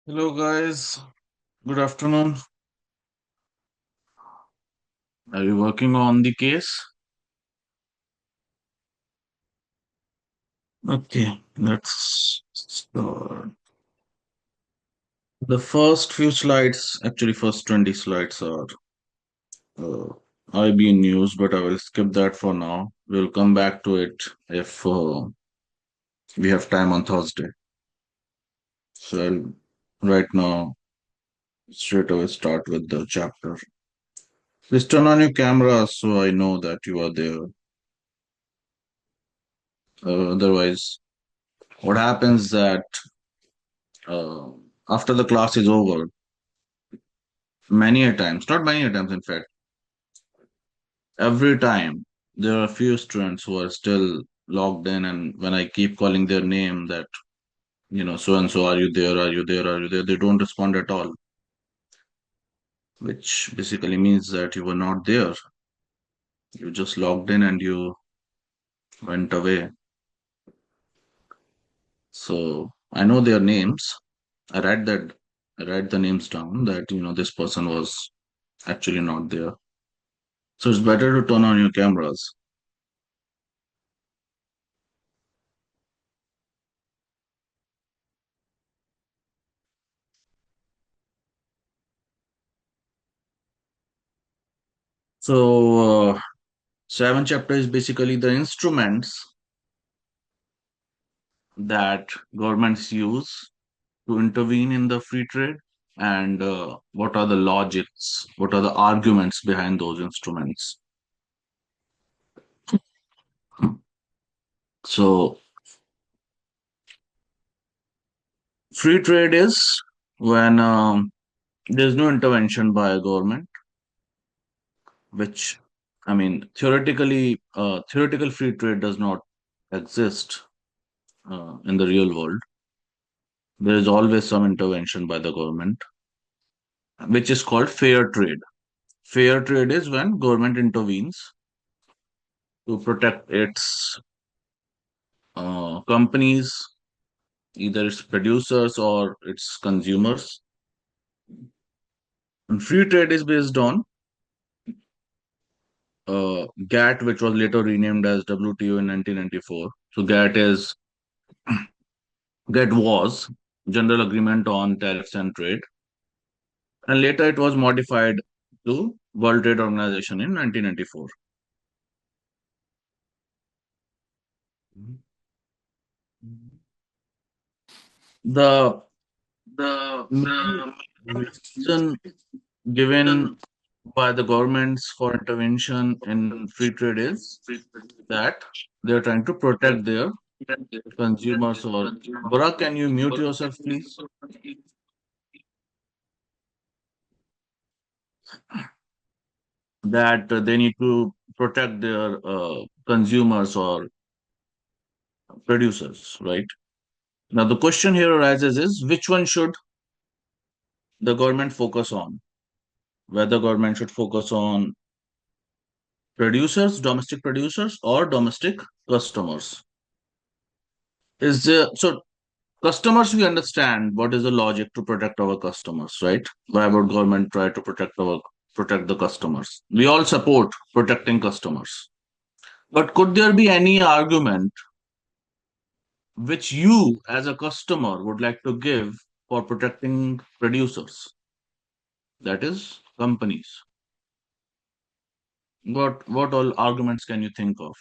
Hello, guys. Good afternoon. Are you working on the case? Okay, let's start. The first few slides, actually, first 20 slides are uh, IB news, but I will skip that for now. We'll come back to it if we have time on Thursday. So I'll right now straight away start with the chapter. Please turn on your camera so I know that you are there. Otherwise, what happens that uh, after the class is over, many a times, not many a times, in fact, every time there are a few students who are still logged in, and when I keep calling their name, that so and so, are you there? Are you there? Are you there? They don't respond at all, which basically means that you were not there. You just logged in and you went away. So I know their names. I write that. I write the names down that this person was actually not there. So it's better to turn on your cameras. So seventh chapter is basically the instruments that governments use to intervene in the free trade, and what are the logics, what are the arguments behind those instruments. So free trade is when there's no intervention by a government, which, I mean, theoretical free trade does not exist in the real world. There is always some intervention by the government, which is called fair trade. Fair trade is when government intervenes to protect its companies, either its producers or its consumers. And free trade is based on GATT, which was later renamed as WTO in 1994. So GATT was General Agreement on Tariffs and Trade, and later it was modified to World Trade Organization in 1994. The main reason given by the governments for intervention in free trade is that they're trying to protect their consumers. Or Bora, can you mute yourself, please? That they need to protect their consumers or producers, right? Now the question here arises is which one should the government focus on? Whether government should focus on producers, domestic producers, or domestic customers. Is there so customers, we understand what is the logic to protect our customers, right? Why would government try to protect the customers? We all support protecting customers. But could there be any argument which you as a customer would like to give for protecting producers? That is companies. What all arguments can you think of?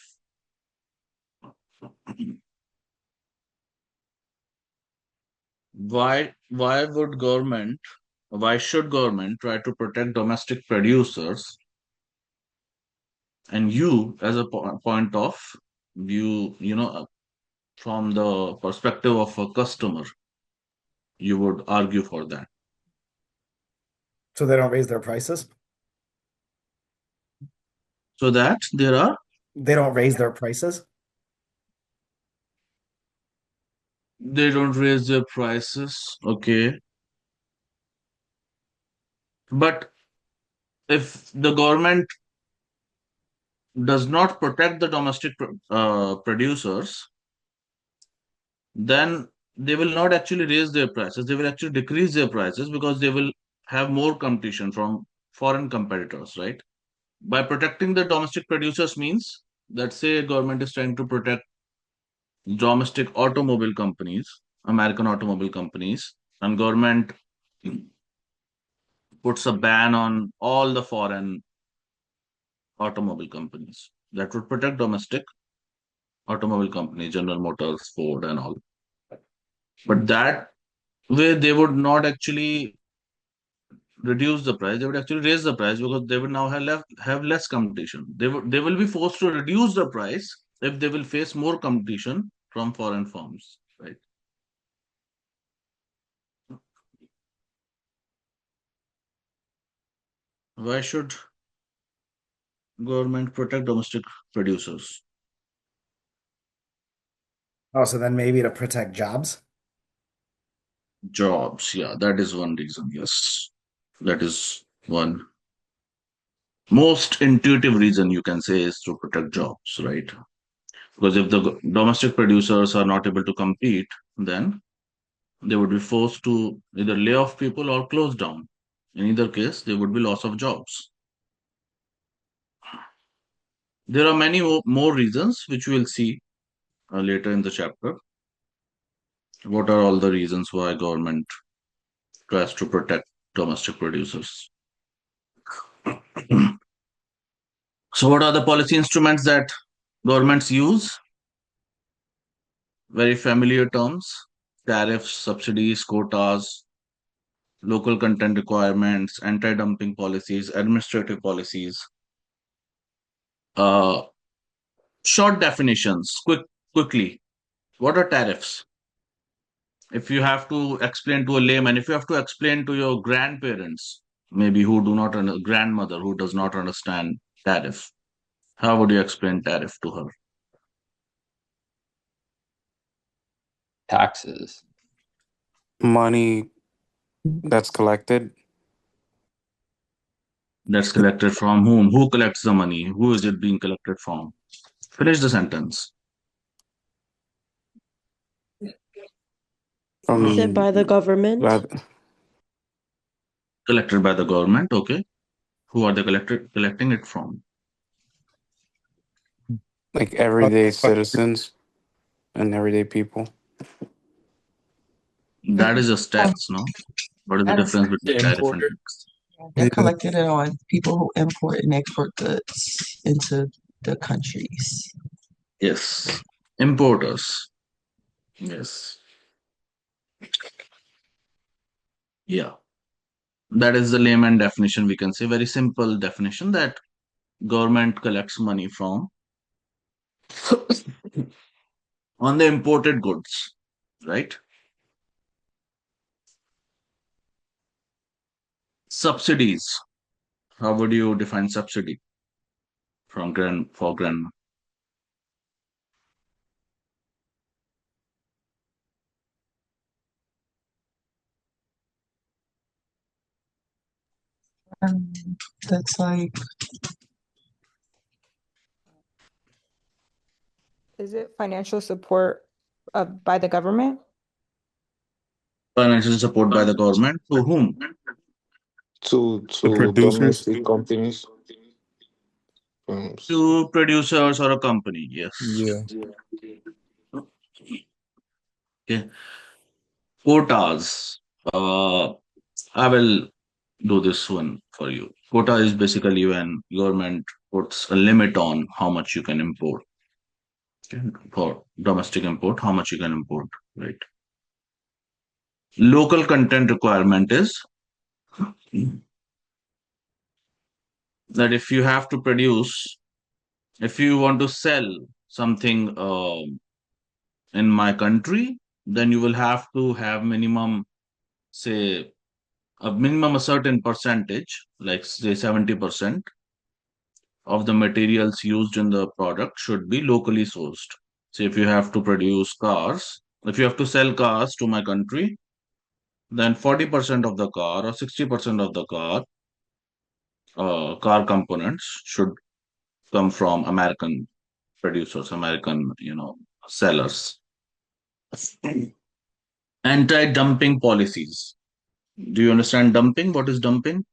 Why should government try to protect domestic producers, and you as a point of view, from the perspective of a customer, you would argue for that, So they don't raise their prices. so that there are They don't raise their prices. they don't raise their prices, okay? But if the government does not protect the domestic producers, then they will not actually raise their prices. They will actually decrease their prices because they will have more competition from foreign competitors, right? By protecting the domestic producers means that say government is trying to protect domestic automobile companies, American automobile companies, and government puts a ban on all the foreign automobile companies. That would protect domestic automobile companies, General Motors, Ford, and all. But that way, they would not actually reduce the price. They would actually raise the price because they would now have less competition. They will be forced to reduce the price if they will face more competition from foreign firms, right? Why should government protect domestic producers? Oh, so then maybe to protect jobs. Jobs, yeah, that is one reason. Yes, that is one most intuitive reason you can say is to protect jobs, right? Because if the domestic producers are not able to compete, then they would be forced to either lay off people or close down. In either case, there would be loss of jobs. There are many more reasons which we will see later in the chapter. What are all the reasons why government tries to protect domestic producers? So, what are the policy instruments that governments use? Very familiar terms: tariffs, subsidies, quotas, local content requirements, anti-dumping policies, administrative policies. Uh, Short definitions, quickly. What are tariffs? If you have to explain to a layman, if you have to explain to your grandparents, maybe who do not, grandmother who does not understand tariff, how would you explain tariff to her? Taxes. Money that's collected That's collected from whom? Who collects the money? Who is it being collected from? Finish the sentence. from Said by the by government. Collected by the government. Okay. Who are they collecting it from? like But, everyday but citizens and everyday people. That is just Oh, tax, no? What is the that is, difference between The tariff and importer. tax? they're collecting it on people who import and export goods into the countries. Yes. Importers. Yes. Yeah. That is the layman definition, we can say. Very simple definition that government collects money from on the imported goods, right? Subsidies. How would you define subsidy from grand? Um, that's like Is it financial support by the government? Financial support by the government to whom? The To producers. domestic companies. To producers or a company. Yes. Yeah. Okay. Quotas. I will do this one for you. Quota is basically when government puts a limit on how much you can import. Okay. For domestic import, how much you can import, right? Local content requirement is that if you have to produce, if you want to sell something in my country, then you will have to have minimum, say, a certain percentage, like say 70% of the materials used in the product should be locally sourced. So if you have to produce cars, if you have to sell cars to my country, then 40% of the car or 60% of the car components should come from American producers, American, sellers. Anti-dumping policies. Do you understand dumping? What is dumping?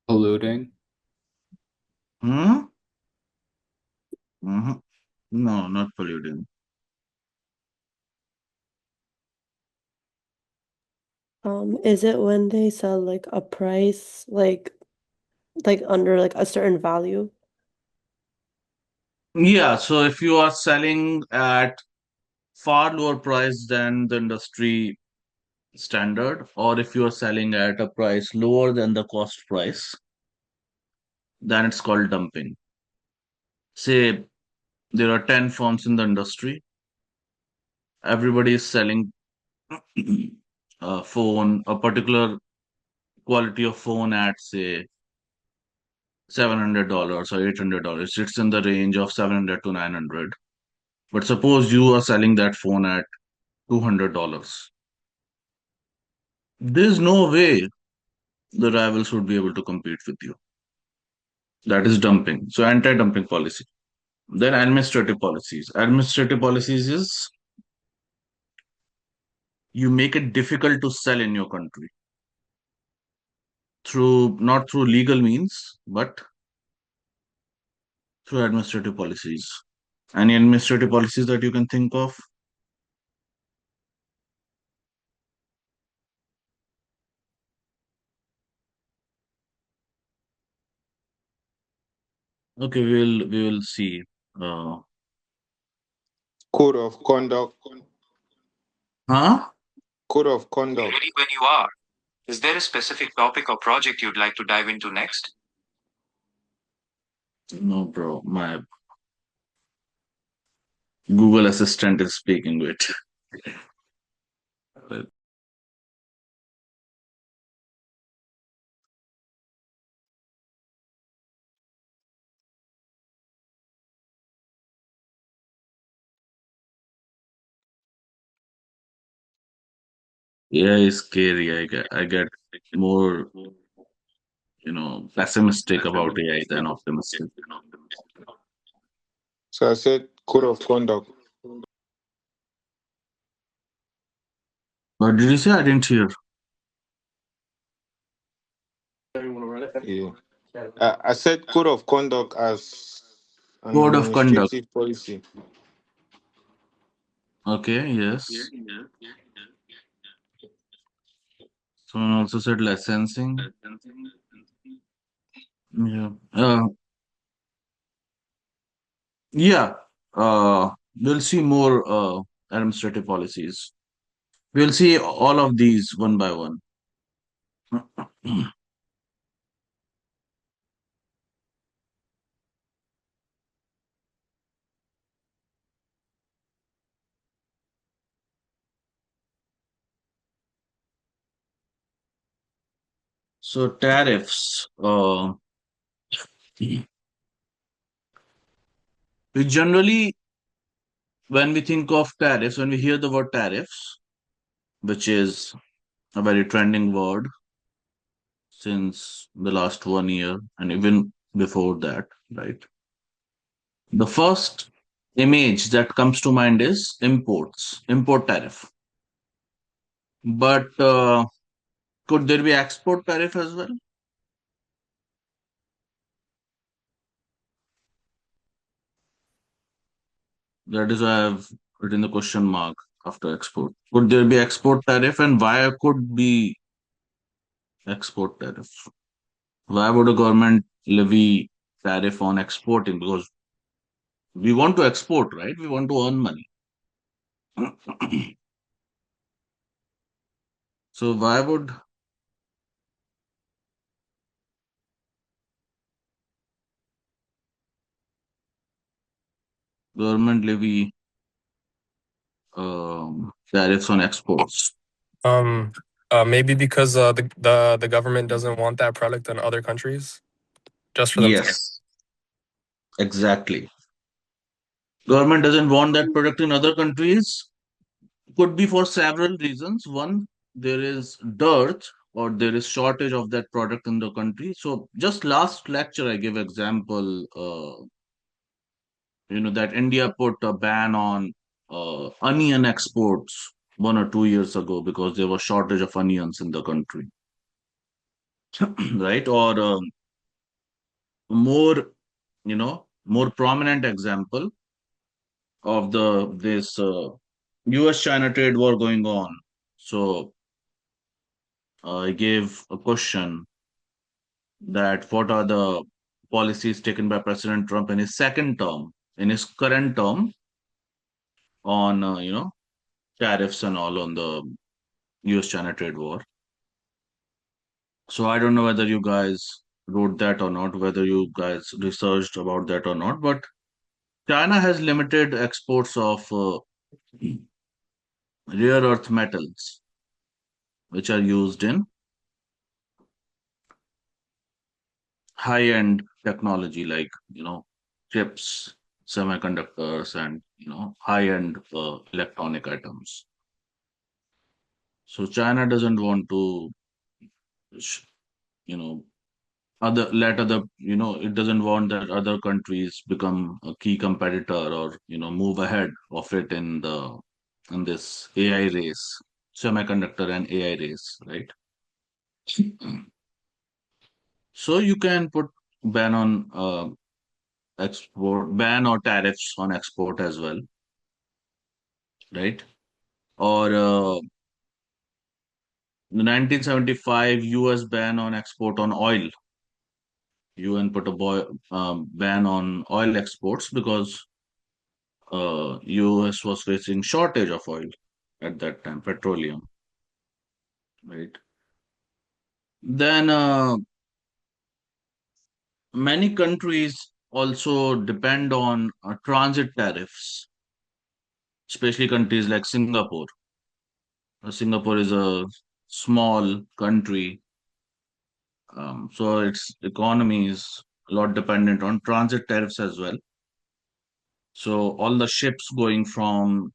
Polluting. Hmm? Mhm. No, not polluting. Is it when they sell like a price like under like a certain value? Yeah, so if you are selling at far lower price than the industry standard, or if you are selling at a price lower than the cost price, then it's called dumping. Say there are 10 firms in the industry, everybody is selling a phone, a particular quality of phone at say $700 or $800. It's in the range of 700 to 900. But suppose you are selling that phone at $200. There's no way the rivals would be able to compete with you. That is dumping. So anti-dumping policy. Then administrative policies. Administrative policies is you make it difficult to sell in your country through not through legal means, but through administrative policies. Any administrative policies that you can think of? Okay, we will see. Uh, Code of conduct. huh? Code of conduct. Ready when you are. Is there a specific topic or project you'd like to dive into next? No, bro. My Google Assistant is speaking with. AI is scary. I get more, pessimistic about AI than optimistic. So I said code of conduct. What did you say? I didn't hear. Yeah. I said code of conduct as an Code of conduct. administrative policy. Okay, yes. Someone also said licensing. Yeah. Yeah. We'll see more administrative policies. We'll see all of these one by one. So tariffs. We generally, when we think of tariffs, when we hear the word tariffs, which is a very trending word since the last 1 year and even before that, right? The first image that comes to mind is imports, import tariff. But could there be export tariff as well? That is why I've written the question mark after export. Could there be export tariff and why could be export tariff? Why would a government levy tariff on exporting? Because we want to export, right? We want to earn money. So why would government levy tariffs on exports? Um, Maybe because the government doesn't want that product in other countries, just for them to. Yes, exactly. Government doesn't want that product in other countries. Could be for several reasons. One, there is dearth or there is shortage of that product in the country. So just last lecture, I give example. That India put a ban on onion exports 1 or 2 years ago because there was shortage of onions in the country, right? Or more, more prominent example of the this U.S.-China trade war going on. So I gave a question that what are the policies taken by President Trump in his second term, in his current term, on tariffs and all on the U.S.-China trade war. So I don't know whether you guys wrote that or not, whether you guys researched about that or not, but China has limited exports of rare earth metals, which are used in high-end technology like, chips, semiconductors, and, high-end electronic items. So China doesn't want to, sh- you know, it doesn't want that other countries become a key competitor or, move ahead of it in this AI race, semiconductor and AI race, right? So you can put ban on ban or tariffs on export as well, right? Or the 1975 US ban on export on oil. UN put a ban on oil exports because US was facing shortage of oil at that time, petroleum, right? Then many countries also depend on transit tariffs, especially countries like Singapore. Singapore is a small country, so its economy is a lot dependent on transit tariffs as well. So all the ships going from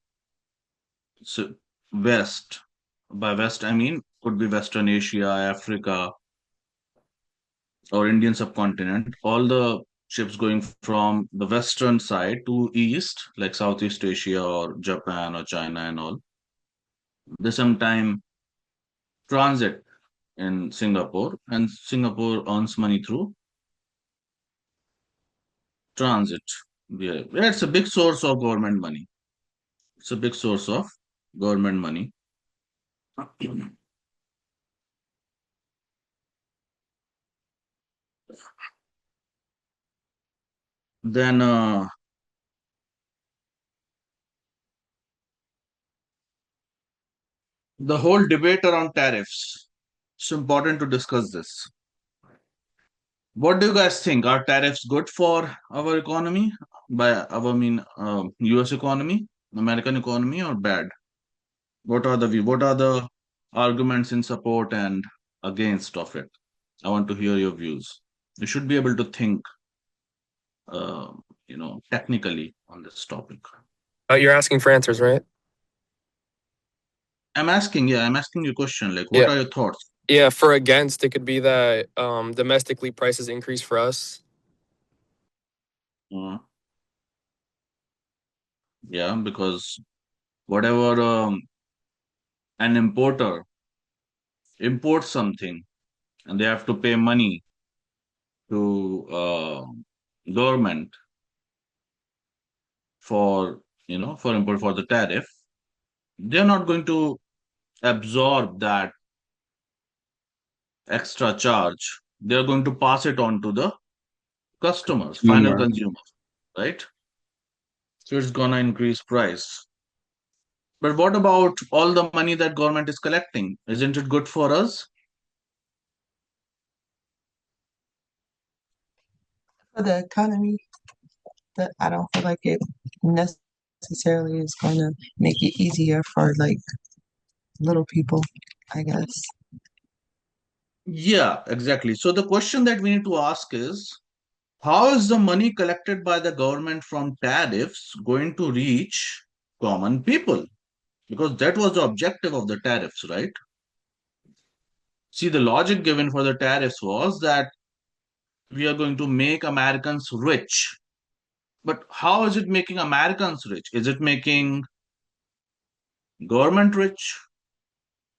west, by west I mean could be Western Asia, Africa, or Indian subcontinent, all the ships going from the western side to east, like Southeast Asia or Japan or China and all, they sometime transit in Singapore, and Singapore earns money through transit. Yeah, it's a big source of government money. It's a big source of government money. Then the whole debate around tariffs. It's important to discuss this. What do you guys think? Are tariffs good for our economy? By our I mean US economy, American economy, or bad? What are the arguments in support and against of it? I want to hear your views. You should be able to think, uh, technically on this topic. You're asking for answers, right? I'm asking you a question. Like, what Yeah. are your thoughts? Yeah, for against, it could be that domestically prices increase for us. Uh, yeah, because whatever an importer imports something and they have to pay money to government for for import for the tariff, they're not going to absorb that extra charge. They're going to pass it on to the customers, final Humor. consumers, right? So it's gonna increase price. But what about all the money that government is collecting? Isn't it good for us? For the economy, that I don't feel like it necessarily is going to make it easier for like little people, I guess. Yeah, exactly. So the question that we need to ask is, how is the money collected by the government from tariffs going to reach common people? Because that was the objective of the tariffs, right? See, the logic given for the tariffs was that we are going to make Americans rich. But how is it making Americans rich? Is it making government rich,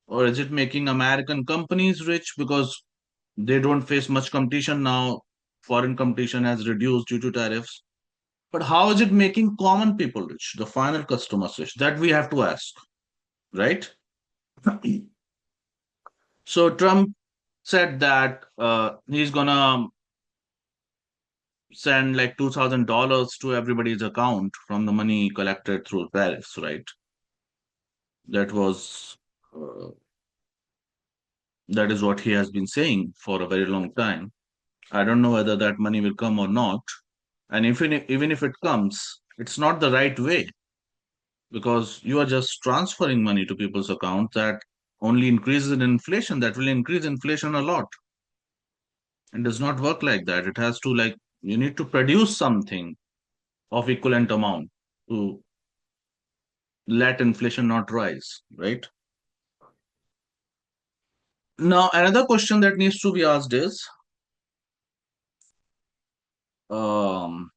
or is it making American companies rich because they don't face much competition now? Foreign competition has reduced due to tariffs. But how is it making common people rich, the final customers rich? That we have to ask, right? So Trump said that he's gonna send like $2,000 to everybody's account from the money collected through tariffs, right? That was uh, that is what he has been saying for a very long time. I don't know whether that money will come or not. And even if it comes, it's not the right way because you are just transferring money to people's accounts that only increases in inflation. That will increase inflation a lot. It does not work like that. It has to like you need to produce something of equivalent amount to let inflation not rise, right? Now, another question that needs to be asked is um,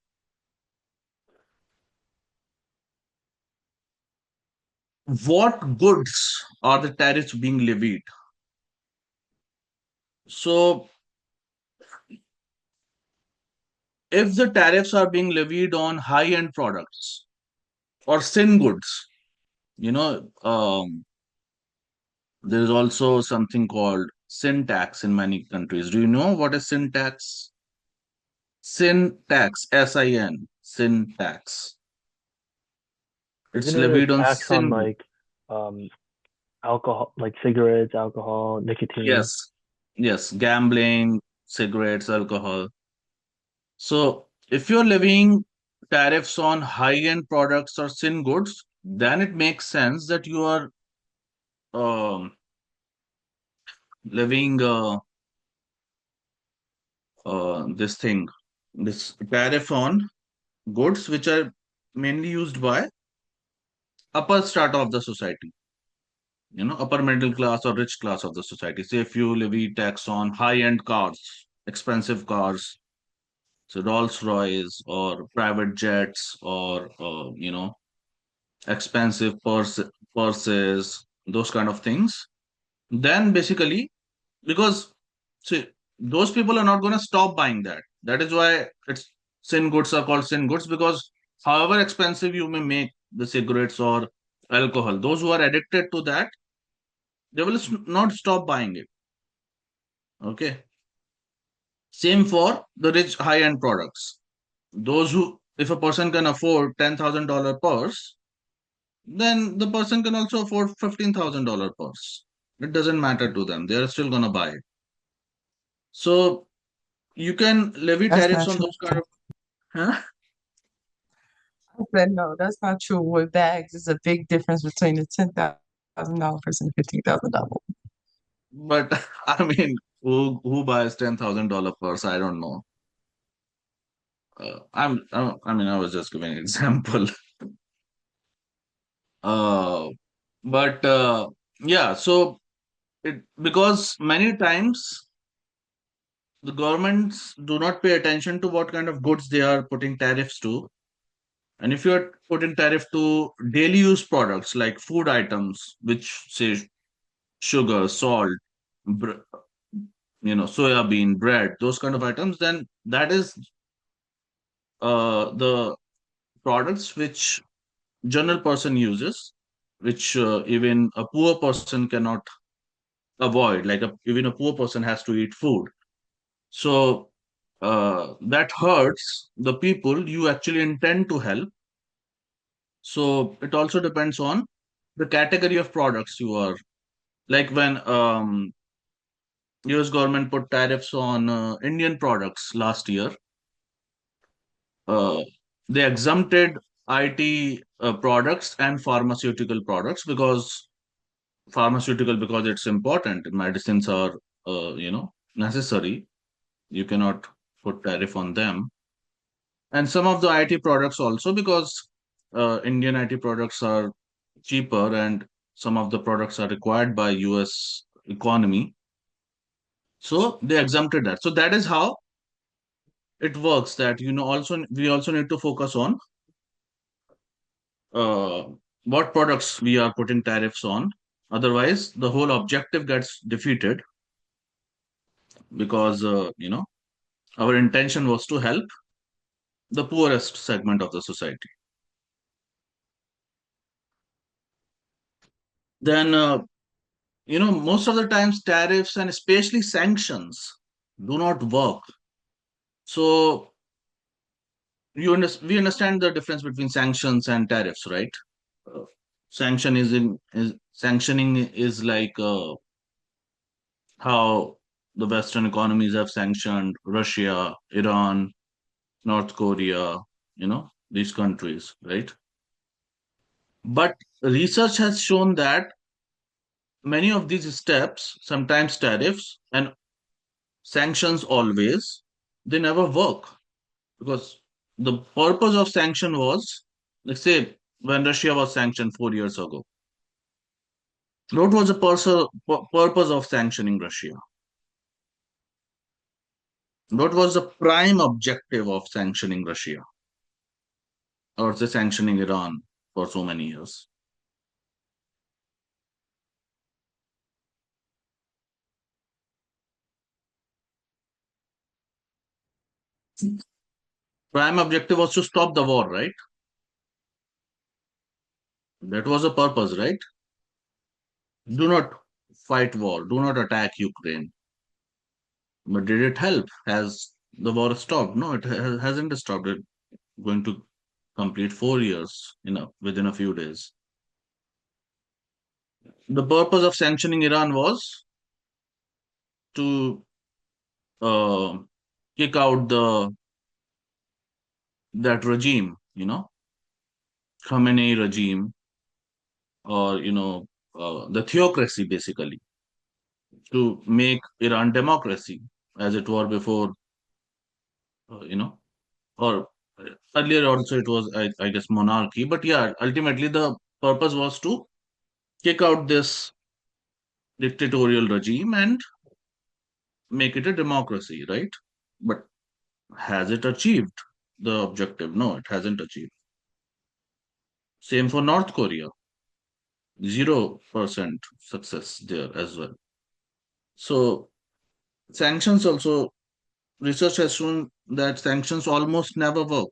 what goods are the tariffs being levied? So, if the tariffs are being levied on high-end products or sin goods, you know, there is also something called sin tax in many countries. Do you know what is sin tax? Sin tax, S-I-N, sin tax. It's Isn't it a levied on tax on sin goods. like um alcohol, like cigarettes, alcohol, nicotine? Yes, yes, gambling, cigarettes, alcohol. So if you're levying tariffs on high-end products or sin goods, then it makes sense that you are um, levying this thing, this tariff on goods which are mainly used by upper strata of the society, upper middle class or rich class of the society. Say if you levy tax on high-end cars, expensive cars, so Rolls Royce or private jets or expensive purses, those kind of things. Then basically, because see, those people are not going to stop buying that. That is why it's sin goods are called sin goods because however expensive you may make the cigarettes or alcohol, those who are addicted to that, they will not stop buying it. Okay. Same for the rich high-end products. Those who, if a person can afford $10,000 purse, then the person can also afford $15,000 purse. It doesn't matter to them. They are still gonna buy it. So you can levy That's tariffs not on true. those kind of. Huh? I said no, that's not true. With bags, there's a big difference between the $10,000 person and $15,000. But I mean, who buys $10,000 purse? I don't know. I mean, I was just giving an example. Uh, but yeah, so because many times the governments do not pay attention to what kind of goods they are putting tariffs to. And if you're putting tariff to daily use products like food items, which say sugar, salt, soya bean, bread, those kind of items, then that is the products which general person uses, which even a poor person cannot avoid. Like even a poor person has to eat food. So that hurts the people you actually intend to help. So it also depends on the category of products you are. Like when US government put tariffs on Indian products last year, uh, they exempted IT products and pharmaceutical products because it's important. Medicines are necessary. You cannot put tariff on them. And some of the IT products also because Indian IT products are cheaper and some of the products are required by US economy. So they exempted that. So that is how it works that also we also need to focus on uh, what products we are putting tariffs on. Otherwise, the whole objective gets defeated because, our intention was to help the poorest segment of the society. Then, most of the times tariffs and especially sanctions do not work. So, we understand the difference between sanctions and tariffs, right? Uh, sanctioning is like how the Western economies have sanctioned Russia, Iran, North Korea, these countries, right? But research has shown that many of these steps, sometimes tariffs and sanctions always, they never work because the purpose of sanction was, let's say, when Russia was sanctioned 4 years ago, what was the purpose of sanctioning Russia? What was the prime objective of sanctioning Russia or say sanctioning Iran for so many years? Prime objective was to stop the war, right? That was the purpose, right? Do not fight war, do not attack Ukraine. But did it help? Has the war stopped? No, it hasn't stopped. It going to complete 4 years, within a few days. The purpose of sanctioning Iran was to uh, kick out that regime, Khamenei regime, or the theocracy, basically, to make Iran democracy as it were before, or earlier also it was, I guess, monarchy. But yeah, ultimately the purpose was to kick out this dictatorial regime and make it a democracy, right? But has it achieved the objective? No, it hasn't achieved. Same for North Korea, 0% success there as well. So sanctions also, research has shown that sanctions almost never work.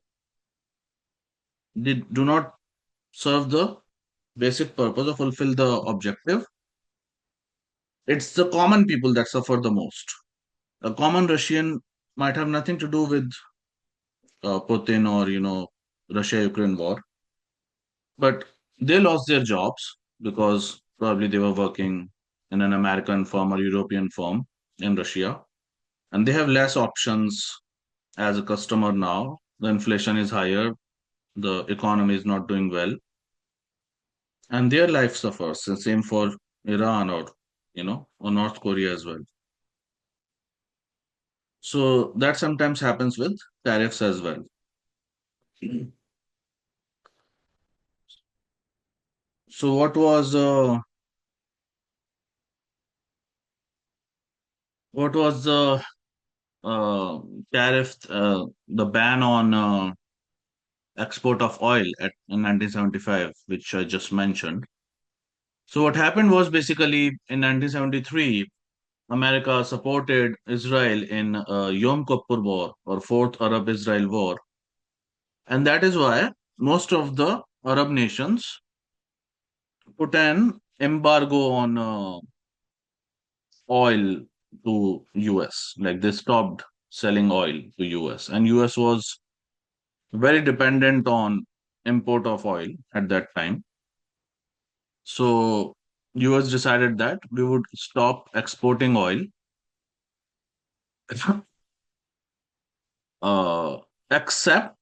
They do not serve the basic purpose or fulfill the objective. It's the common people that suffer the most. A common Russian might have nothing to do with Putin or Russia-Ukraine war, but they lost their jobs because probably they were working in an American firm or European firm in Russia, and they have less options as a customer now. The inflation is higher, the economy is not doing well, and their life suffers. The same for Iran or or North Korea as well. So that sometimes happens with tariffs as well. So what was the uh, tariff, the ban on export of oil in 1975, which I just mentioned. So what happened was basically in 1973, America supported Israel in Yom Kippur War or Fourth Arab-Israel War, and that is why most of the Arab nations put an embargo on oil to US. Like they stopped selling oil to US, and US was very dependent on import of oil at that time. So US decided that we would stop exporting oil, uh, except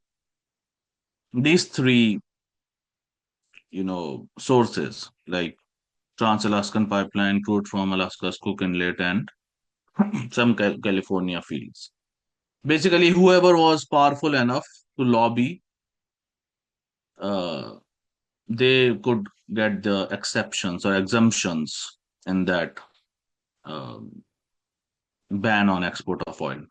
these three, sources like Trans-Alaskan Pipeline, crude from Alaska's Cook Inlet, and some California fields. Basically, whoever was powerful enough to lobby, uh, they could get the exceptions or exemptions in that um ban on export of oil.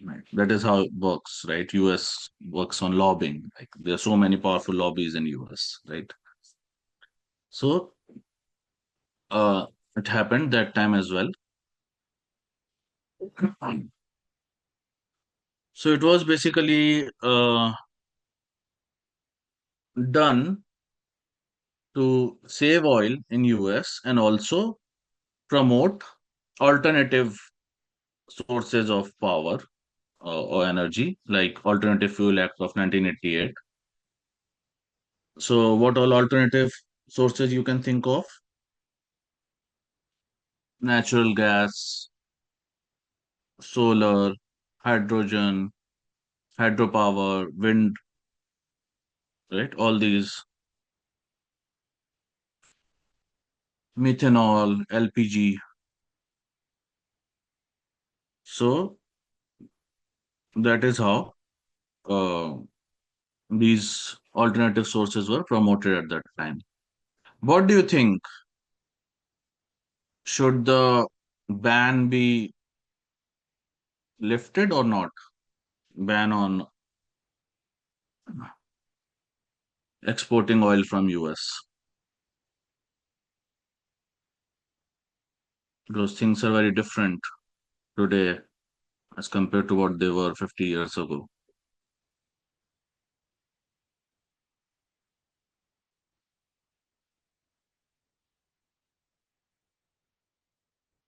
Right. That is how it works, right? US works on lobbying. Like there are so many powerful lobbies in US, right? So it happened that time as well. So it was basically done to save oil in US and also promote alternative sources of power or energy, like Alternative Fuel Act of 1988. So what all alternative sources you can think of? Natural gas, solar, hydrogen, hydropower, wind, right? All these, methanol, LPG. So that is how uh, these alternative sources were promoted at that time. What do you think? Should the ban be lifted or not? Ban on exporting oil from US, because things are very different today as compared to what they were 50 years ago.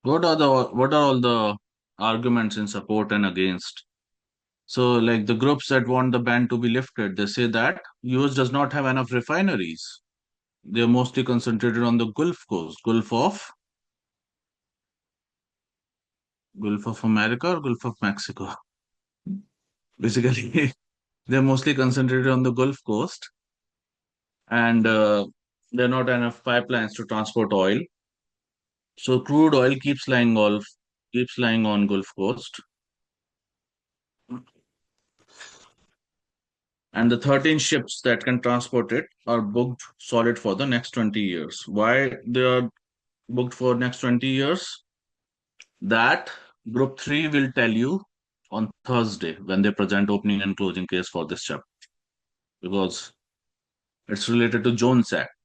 What are all the arguments in support and against? So, like the groups that want the ban to be lifted, they say that US does not have enough refineries. They are mostly concentrated on the Gulf Coast, Gulf of America or Gulf of Mexico. Basically, they're mostly concentrated on the Gulf Coast, and there are not enough pipelines to transport oil. So crude oil keeps lying on Gulf Coast, and the 13 ships that can transport it are booked solid for the next 20 years. Why they are booked for next 20 years? That Group 3 will tell you on Thursday when they present opening and closing case for this chapter, because it's related to Jones Act,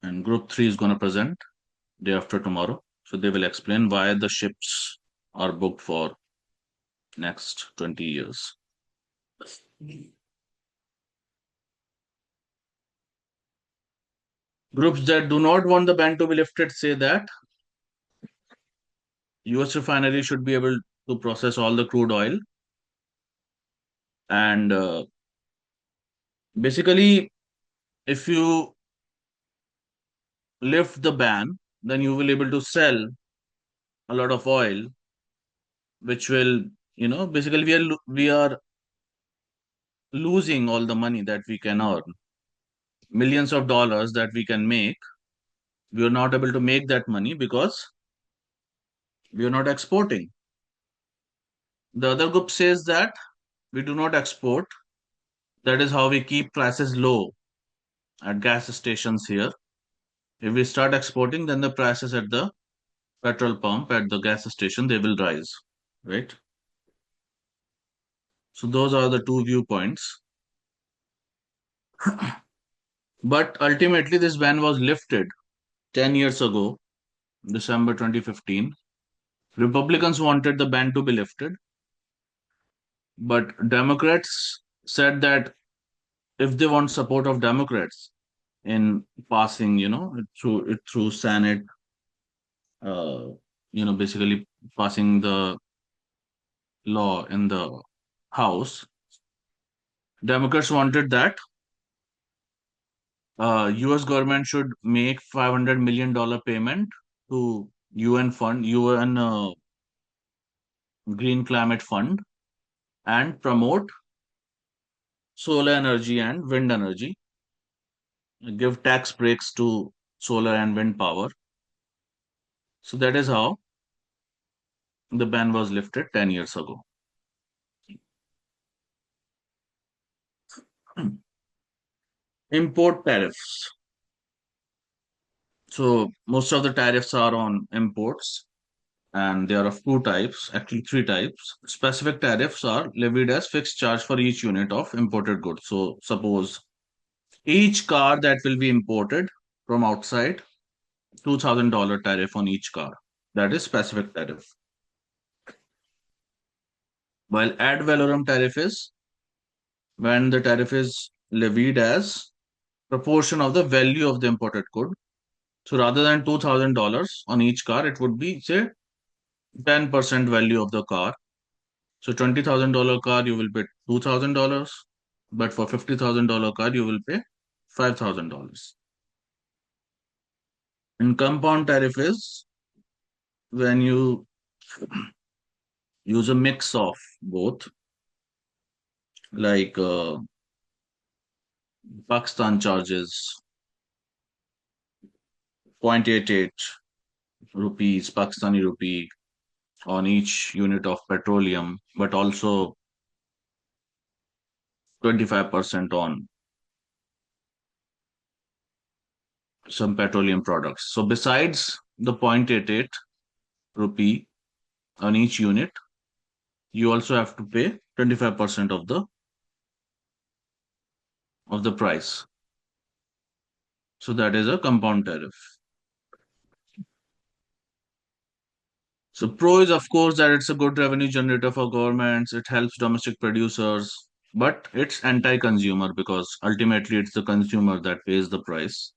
and Group 3 is going to present day after tomorrow. So they will explain why the ships are booked for next 20 years. Groups that do not want the ban to be lifted say that US refinery should be able to process all the crude oil, and basically, if you lift the ban, then you will able to sell a lot of oil, which will, basically we are losing all the money that we can earn, millions of dollars that we can make. We are not able to make that money because we are not exporting. The other group says that we do not export. That is how we keep prices low at gas stations here. If we start exporting, then the prices at the petrol pump, at the gas station, they will rise, right? So those are the two viewpoints. But ultimately, this ban was lifted 10 years ago, December 2015. Republicans wanted the ban to be lifted, but Democrats said that if they want support of Democrats in passing, through Senate, uh, basically passing the law in the House, Democrats wanted that US government should make $500 million payment to UN Green Climate Fund, and promote solar energy and wind energy, give tax breaks to solar and wind power. So that is how the ban was lifted 10 years ago. Import tariffs. So most of the tariffs are on imports, and they are of two types, actually three types. Specific tariffs are levied as fixed charge for each unit of imported goods. So suppose each car that will be imported from outside, $2,000 tariff on each car. That is specific tariff. While ad valorem tariff is when the tariff is levied as proportion of the value of the imported good. So rather than $2,000 on each car, it would be say 10% value of the car. So $20,000 car you will pay $2,000, but for $50,000 car you will pay $5,000. And compound tariff is when you use a mix of both, like Pakistan charges 0.88 rupees, Pakistani rupee on each unit of petroleum, but also 25% on some petroleum products. So besides the 0.88 rupee on each unit, you also have to pay 25% of the price. So that is a compound tariff. So pro is of course that it's a good revenue generator for governments. It helps domestic producers, but it's anti-consumer because ultimately it's the consumer that pays the price.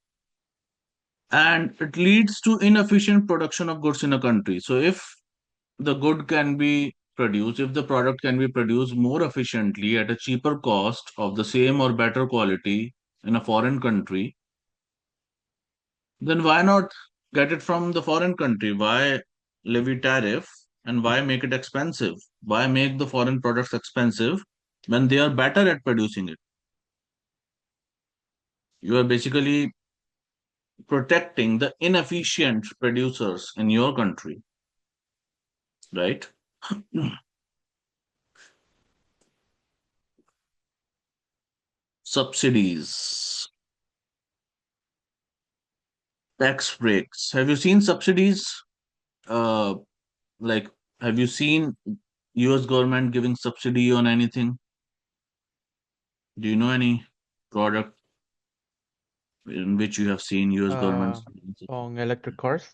And it leads to inefficient production of goods in a country. So if the good can be produced, if the product can be produced more efficiently at a cheaper cost of the same or better quality in a foreign country, then why not get it from the foreign country? Why levy tariff and why make it expensive? Why make the foreign products expensive when they are better at producing it? You are basically protecting the inefficient producers in your country, right? Subsidies, tax breaks. Have you seen subsidies? Uh, like, have you seen US government giving subsidy on anything? Do you know any product in which you have seen US government On electric cars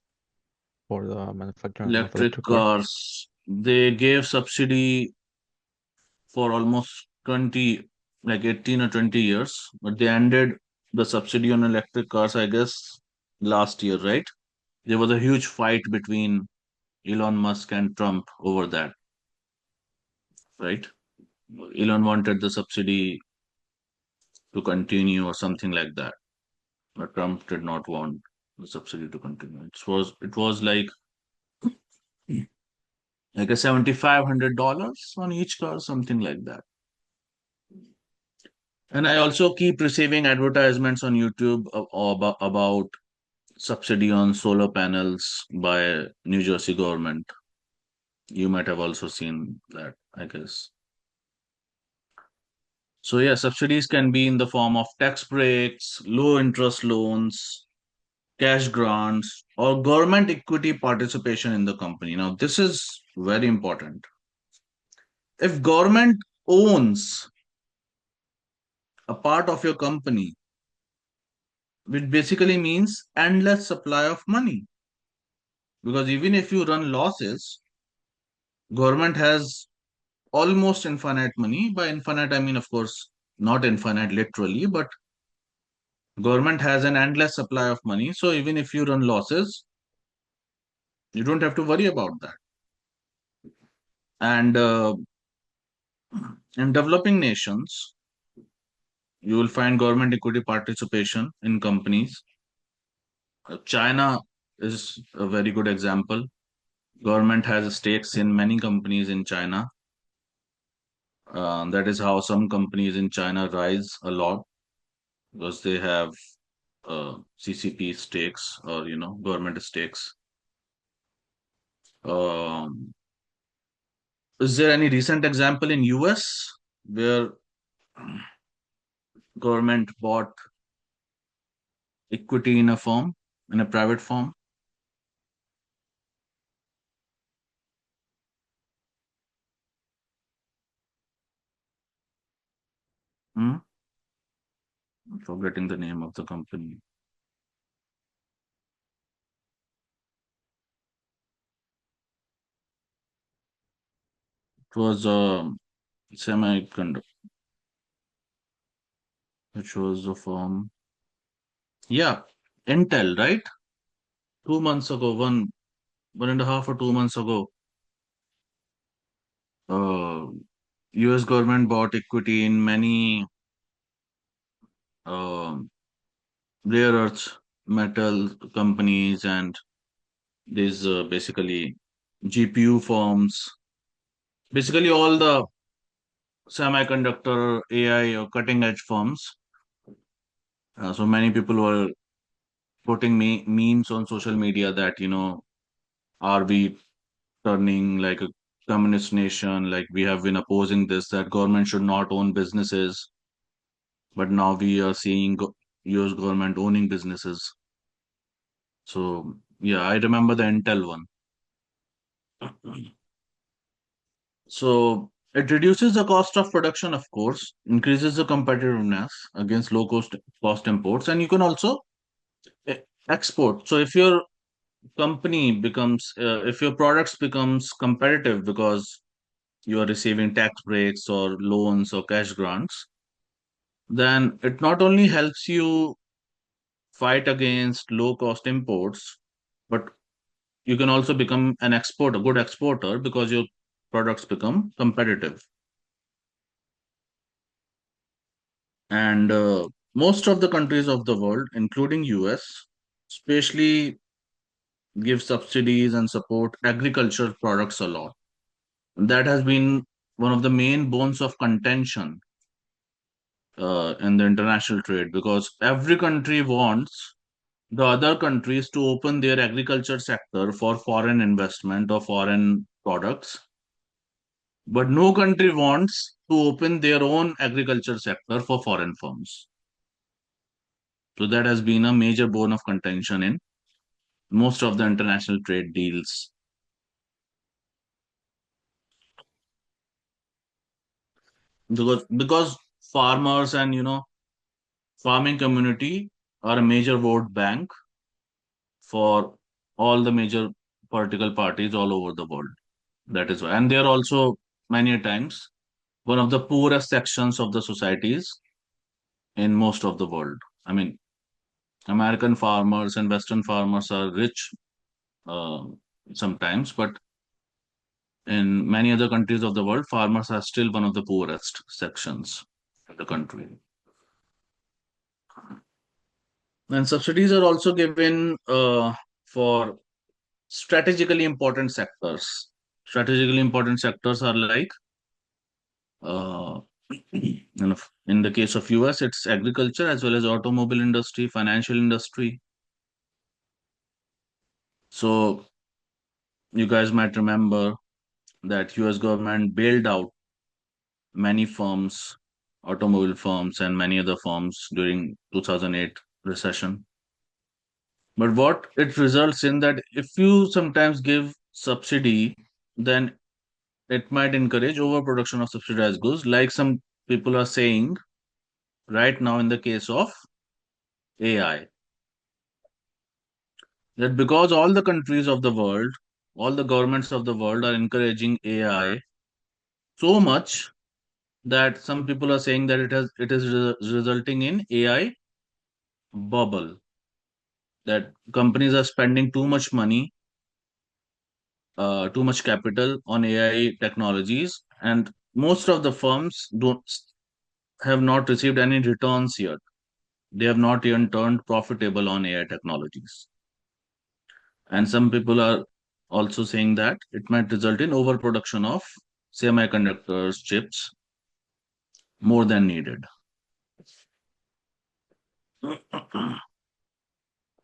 for the manufacturing of electric electric cars. cars? They gave subsidy for almost 20, like 18 or 20 years, but they ended the subsidy on electric cars, I guess, last year, right? There was a huge fight between Elon Musk and Trump over that, right? Elon wanted the subsidy to continue or something like that, but Trump did not want the subsidy to continue. It was like a $7,500 on each car, something like that. And I also keep receiving advertisements on YouTube about subsidy on solar panels by New Jersey government. You might have also seen that, I guess. So yeah, subsidies can be in the form of tax breaks, low interest loans, cash grants, or government equity participation in the company. Now, this is very important. If government owns a part of your company, which basically means endless supply of money, because even if you run losses, government has almost infinite money. By infinite, I mean, of course, not infinite literally, but government has an endless supply of money. So even if you run losses, you don't have to worry about that. And in developing nations, you will find government equity participation in companies. China is a very good example. Government has stakes in many companies in China. That is how some companies in China rise a lot because they have CCP stakes or government stakes. Um, is there any recent example in US where government bought equity in a firm, in a private firm? Hmm? I'm forgetting the name of the company. It was semiconductor, which was the firm. Yeah, Intel, right? 2 months ago, 1.5 or 2 months ago, uh, US government bought equity in many uh, rare earth metal companies and these basically GPU firms, basically all the semiconductor AI or cutting edge firms. So many people were putting memes on social media that, are we turning like a communist nation? Like we have been opposing this, that government should not own businesses, but now we are seeing US government owning businesses. So yeah, I remember the Intel one. So it reduces the cost of production, of course, increases the competitiveness against low cost imports, and you can also e- export. So if your company becomes, if your products becomes competitive because you are receiving tax breaks or loans or cash grants, then it not only helps you fight against low cost imports, but you can also become an exporter, good exporter, because your products become competitive. And most of the countries of the world, including US, especially give subsidies and support agricultural products a lot. That has been one of the main bones of contention in the international trade, because every country wants the other countries to open their agriculture sector for foreign investment or foreign products, but no country wants to open their own agriculture sector for foreign firms. So that has been a major bone of contention in most of the international trade deals. Because farmers and farming community are a major vote bank for all the major political parties all over the world. That is why. And they are also many a times one of the poorest sections of the societies in most of the world. I mean, American farmers and Western farmers are rich uh, sometimes, but in many other countries of the world, farmers are still one of the poorest sections of the country. And subsidies are also given for strategically important sectors. Strategically important sectors are like, uh, in the case of US, it's agriculture as well as automobile industry, financial industry. So you guys might remember that US government bailed out many firms, automobile firms, and many other firms during 2008 recession. But what it results in that if you sometimes give subsidy, then it might encourage overproduction of subsidized goods, like some people are saying right now in the case of AI. That because all the countries of the world, all the governments of the world are encouraging AI so much that some people are saying that it is resulting in AI bubble. That companies are spending too much money, too much capital on AI technologies, and most of the firms don't have not received any returns yet. They have not even turned profitable on AI technologies. And some people are also saying that it might result in overproduction of semiconductors, chips, more than needed.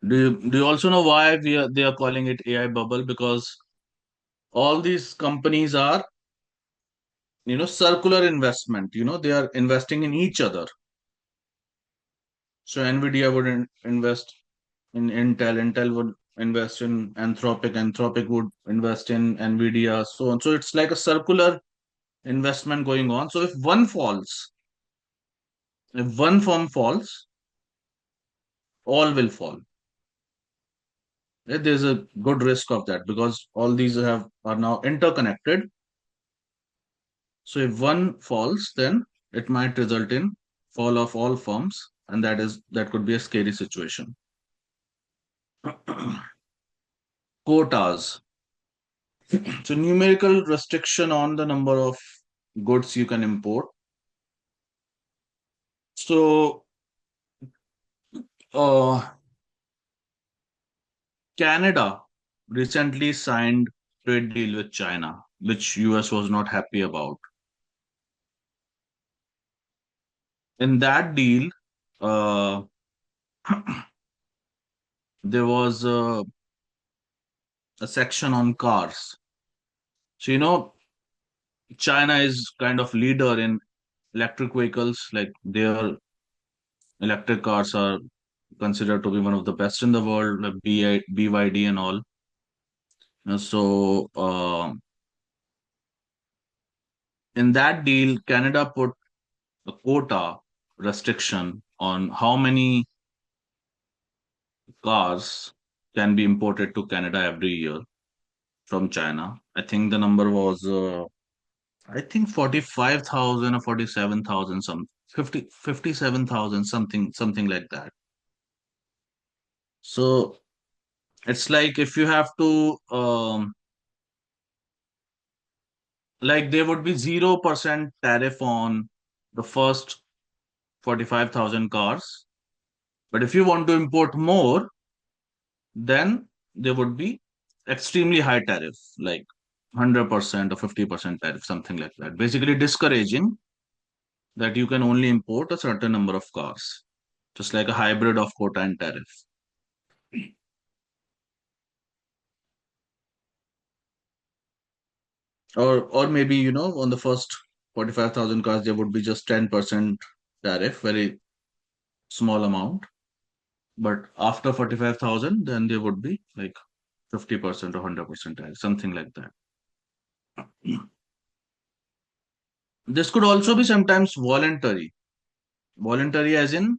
Do you also know why they are calling it AI bubble? Because all these companies are, circular investment. They are investing in each other. So Nvidia would invest in Intel, Intel would invest in Anthropic, Anthropic would invest in Nvidia, so on. So it's like a circular investment going on. So if one firm falls, all will fall. There's a good risk of that because all these are now interconnected. So if one falls, then it might result in fall of all firms, and that could be a scary situation. Quotas. So numerical restriction on the number of goods you can import. So Canada recently signed trade deal with China, which US was not happy about. In that deal, uh, there was a section on cars. So China is kind of leader in electric vehicles. Like their electric cars are considered to be one of the best in the world, like BYD and all. So in that deal, Canada put a quota restriction on how many cars can be imported to Canada every year from China. I think the number was, I think 45,000 or 47,000, 57,000, something like that. So it's like if you have to, like there would be 0% tariff on the first 45,000 cars. But if you want to import more, then there would be extremely high tariff, like 100% or 50% tariff, something like that. Basically, discouraging that you can only import a certain number of cars, just like a hybrid of quota and tariff. Or maybe, on the first 45,000 cars, there would be just 10% tariff, very small amount. But after 45,000, then there would be like 50% or 100% tariff, something like that. This could also be sometimes voluntary. Voluntary as in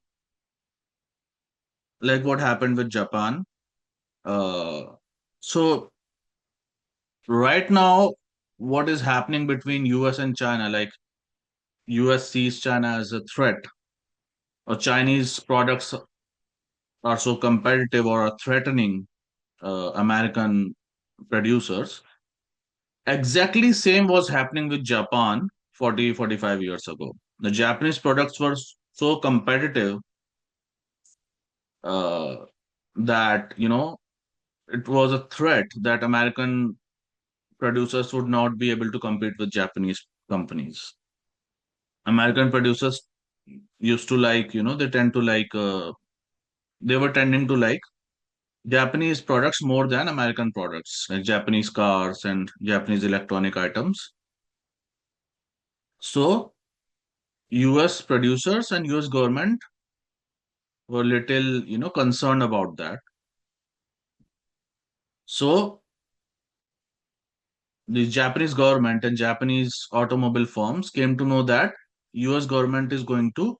like what happened with Japan. So right now, what is happening between US and China, like US sees China as a threat, or Chinese products are so competitive or are threatening American producers. Exactly same was happening with Japan 45 years ago. The Japanese products were so competitive uh, that, it was a threat that American producers would not be able to compete with Japanese companies. American producers used to like, they were tending to like Japanese products more than American products, like Japanese cars and Japanese electronic items. So, US producers and US government were little, concerned about that. So, the Japanese government and Japanese automobile firms came to know that US government is going to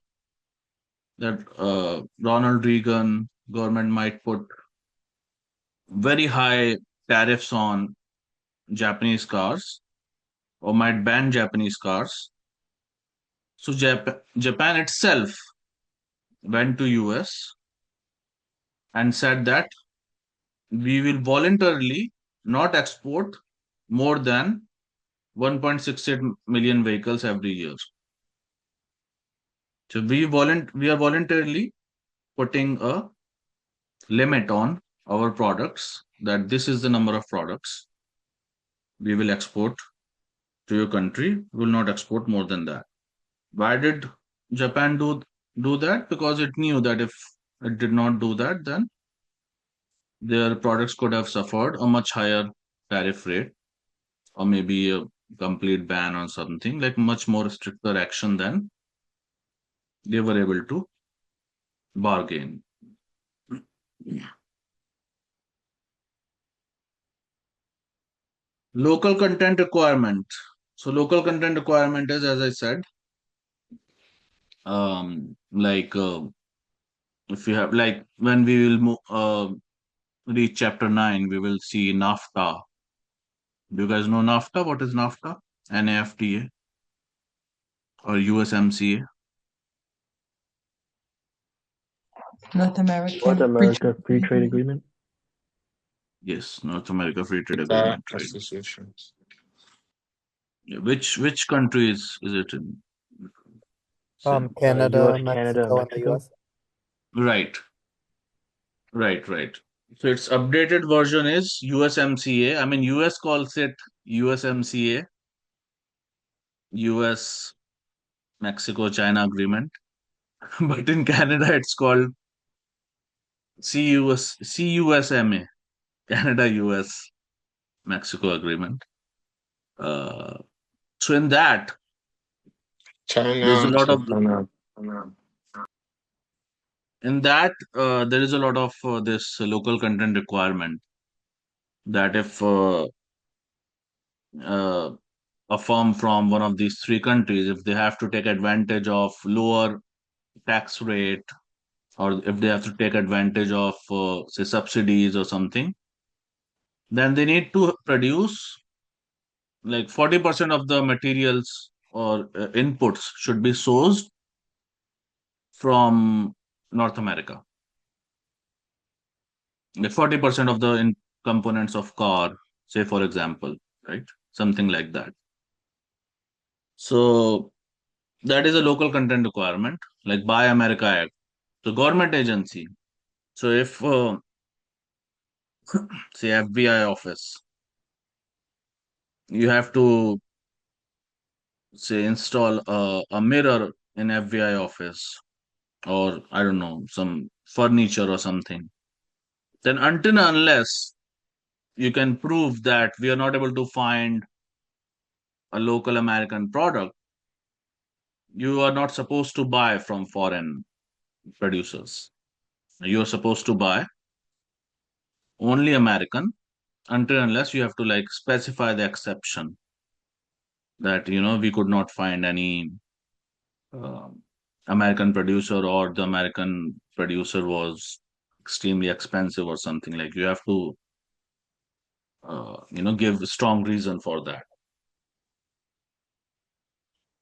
that Ronald Reagan government might put very high tariffs on Japanese cars or might ban Japanese cars. So Japan itself went to US and said that we will voluntarily not export more than 1.68 million vehicles every year. So we are voluntarily putting a limit on our products, that this is the number of products we will export to your country. We will not export more than that. Why did Japan do that? Because it knew that if it did not do that, then their products could have suffered a much higher tariff rate, or maybe a complete ban on something, like much more stricter action than they were able to bargain. Local content requirement. So local content requirement is, as I said, like if you have, like when we will reach chapter 9, we will see NAFTA. Do you guys know NAFTA? What is NAFTA? NAFTA. or USMCA? North North American Free America Free Trade Trade Agreement. Agreement. Yes, North America Free Trade Africa Agreement, right? Association. Yeah, which countries is it in? Say. Canada, US, Canada, Mexico, and the Mexico. US. Right, right. So its updated version is USMCA. I mean, US calls it USMCA, US Mexico China Agreement, but in Canada it's called CUSMA, Canada US Mexico Agreement. Uh, so in that there's a China, lot of there is a lot of this local content requirement that if uh, a firm from one of these three countries, if they have to take advantage of lower tax rate, or if they have to take advantage of say subsidies or something, then they need to produce like 40% of the materials or inputs should be sourced from North America. Like 40% of the components of car, say for example, right? Something like that. So that is a local content requirement, like Buy America Act. So government agency. So if say FBI office, you have to say install a mirror in FBI office, or I don't know, some furniture or something, then until and unless you can prove that we are not able to find a local American product, you are not supposed to buy from foreign producers. You are supposed to buy only American until unless you have to like specify the exception that we could not find any uh, American producer, or the American producer was extremely expensive or something. Like you have to give a strong reason for that.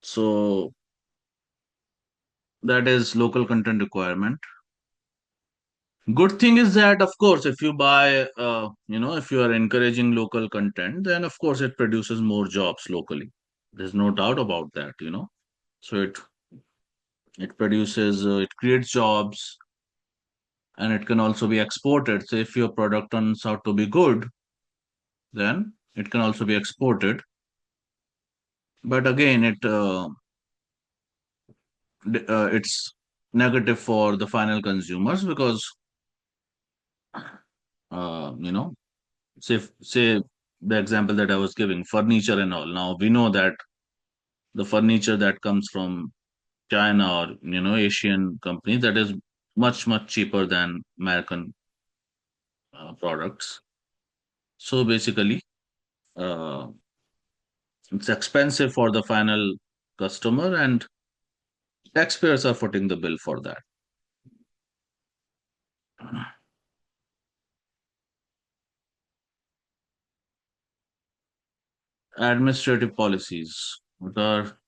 So that is local content requirement. Good thing is that, of course, if you buy, if you are encouraging local content, then of course it produces more jobs locally. There's no doubt about that. So it produces, it creates jobs, and it can also be exported. So if your product turns out to be good, then it can also be exported. But again, it's negative for the final consumers because you know say the example that I was giving, furniture and all. Now we know that the furniture that comes from China or Asian companies, that is much cheaper than American products. So basically, uh, it's expensive for the final customer, and taxpayers are footing the bill for that. Administrative policies. What are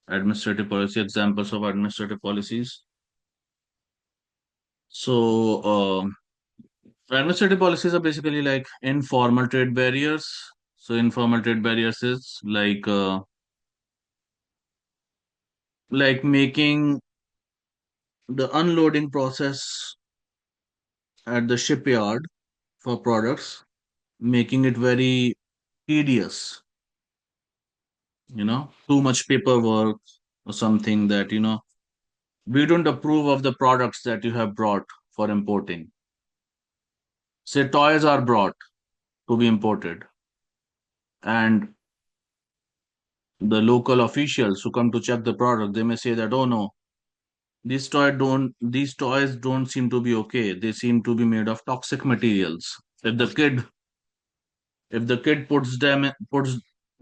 administrative policy examples of administrative policies? So, administrative policies are basically like informal trade barriers. So, informal trade barriers is like making the unloading process at the shipyard for products, making it very tedious. Too much paperwork or something that we don't approve of the products that you have brought for importing. Say toys are brought to be imported, and the local officials who come to check the product, they may say that, oh no, these toys don't seem to be okay. They seem to be made of toxic materials. If the kid puts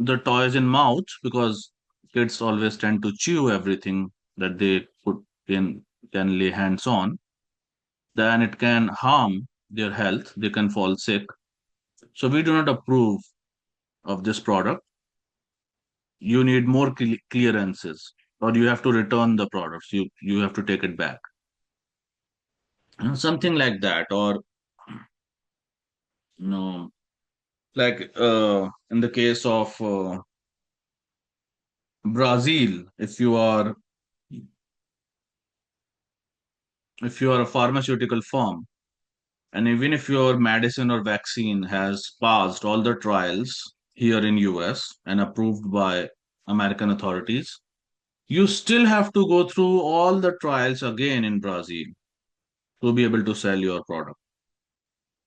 the toys in mouth, because kids always tend to chew everything that they put in can lay hands on, then it can harm their health. They can fall sick. So we do not approve of this product. You need more clearances. or you have to return the products. You have to take it back. Something like that, or like in the case of Brazil, if you are a pharmaceutical firm, and even if your medicine or vaccine has passed all the trials here in US and approved by American authorities, you still have to go through all the trials again in Brazil to be able to sell your product.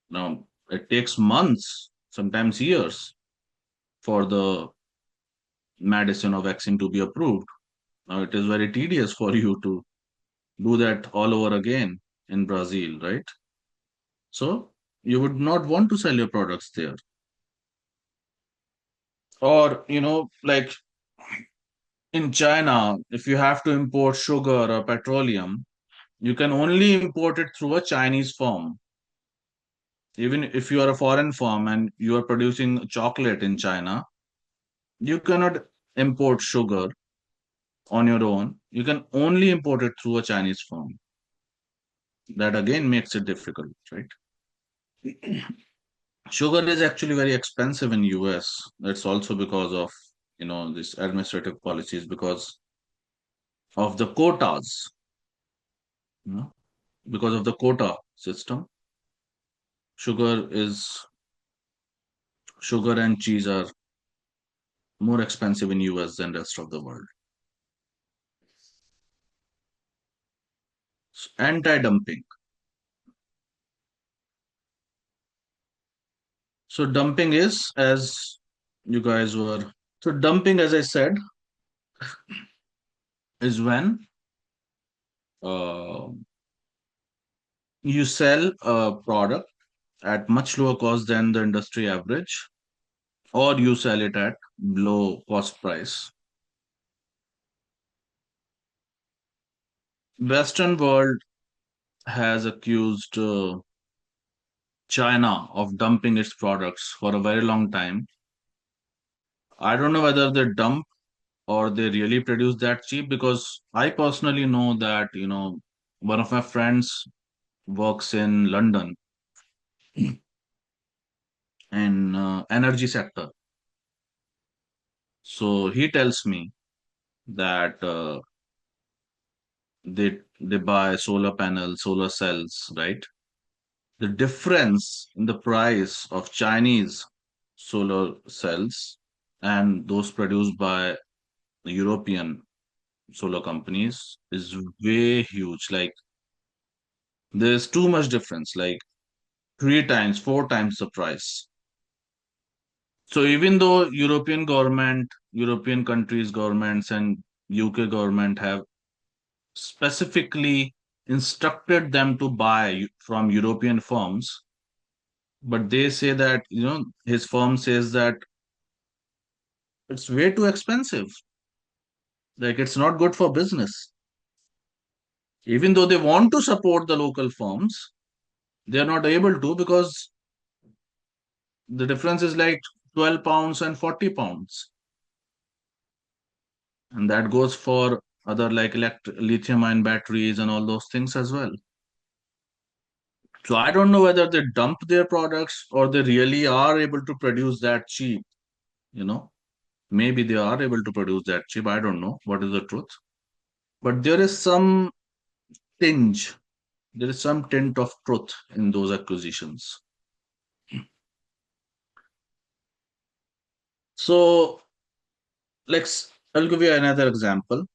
Now, it takes months, sometimes years, for the medicine or vaccine to be approved. Now, it is very tedious for you to do that all over again in Brazil, right? So, you would not want to sell your products there. Or, like in China, if you have to import sugar or petroleum, you can only import it through a Chinese firm. Even if you are a foreign firm and you are producing chocolate in China, you cannot import sugar on your own. You can only import it through a Chinese firm. That again makes it difficult, right? Sugar is actually very expensive in US. That's also because of this administrative policies, because of the quotas, you know, because of the quota system. Sugar and cheese are more expensive in US than rest of the world. Anti-dumping. So dumping is, as you guys were, so dumping, as I said, is when uh, you sell a product at much lower cost than the industry average, or you sell it at low cost price. Western world has accused China of dumping its products for a very long time. I don't know whether they dump or they really produce that cheap, because I personally know that, one of my friends works in London in energy sector. So he tells me that they buy solar panels, solar cells, right? The difference in the price of Chinese solar cells and those produced by the European solar companies is way huge. Like, there's too much difference, like 3 times, 4 times the price. So even though European countries' governments and UK government have specifically instructed them to buy from European firms, but they say that, his firm says that it's way too expensive. Like, it's not good for business. Even though they want to support the local firms, they are not able to, because the difference is like 12 pounds and 40 pounds. And that goes for other like lithium ion batteries and all those things as well. So I don't know whether they dump their products or they really are able to produce that cheap, you know. Maybe they are able to produce that cheap. I don't know what is the truth. But there is some tinge, there is some tint of truth in those acquisitions. So, I'll give you another example.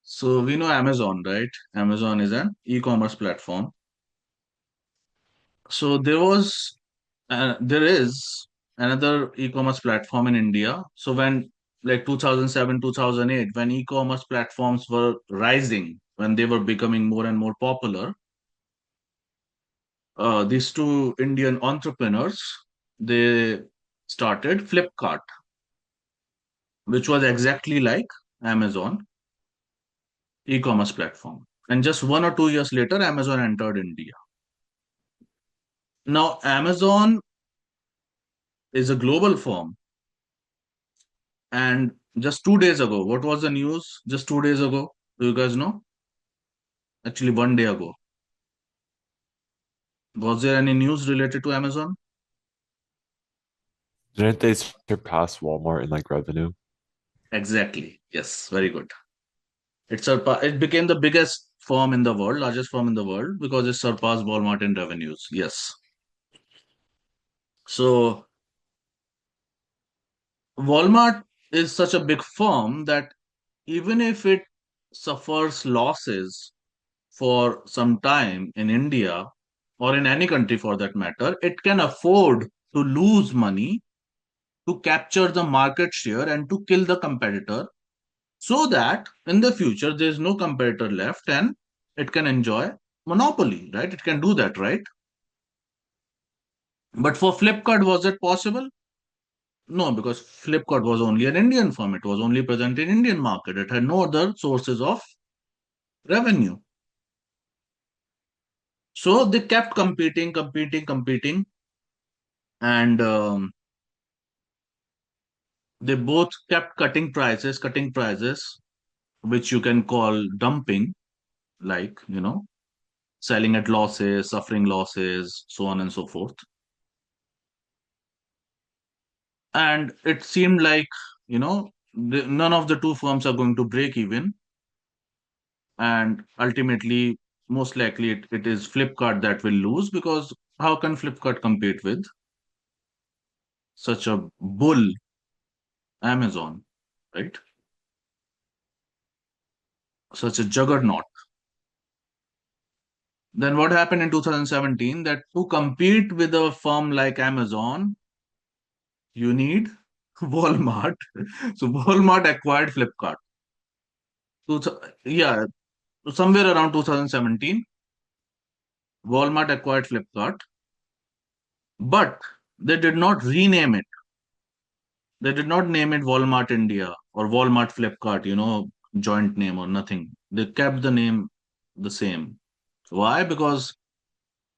So we know Amazon, right? Amazon is an e-commerce platform. So there is another e-commerce platform in India. So when, like, 2007, 2008, when e-commerce platforms were rising, when they were becoming more and more popular, these two Indian entrepreneurs, they started Flipkart, which was exactly like Amazon e-commerce platform. And just 1 or 2 years later, Amazon entered India. Now, Amazon is a global firm. And just 2 days ago, what was the news? Just 2 days ago, do you guys know? Actually, one day ago, was there any news related to Amazon? Didn't they surpass Walmart in like revenue? Exactly. Yes, very good. It became the biggest firm in the world, largest firm in the world, because it surpassed Walmart in revenues. Yes. So Walmart is such a big firm that even if it suffers losses for some time in India or in any country for that matter, it can afford to lose money to capture the market share and to kill the competitor so that in the future there is no competitor left and it can enjoy monopoly, right? It can do that, right? But for Flipkart, was it possible? No, because Flipkart was only an Indian firm. It was only present in Indian market. It had no other sources of revenue. So they kept competing, and they both kept cutting prices, which you can call dumping, like, selling at losses, suffering losses, so on and so forth. And it seemed like, none of the two firms are going to break even. And ultimately, most likely, it is Flipkart that will lose because how can Flipkart compete with such a bull Amazon, right? Such a juggernaut. Then what happened in 2017 that to compete with a firm like Amazon, you need Walmart. So Walmart acquired Flipkart. Yeah, somewhere around 2017, Walmart acquired Flipkart, but they did not rename it. They did not name it Walmart India or Walmart Flipkart, joint name or nothing. They kept the name the same. Why? Because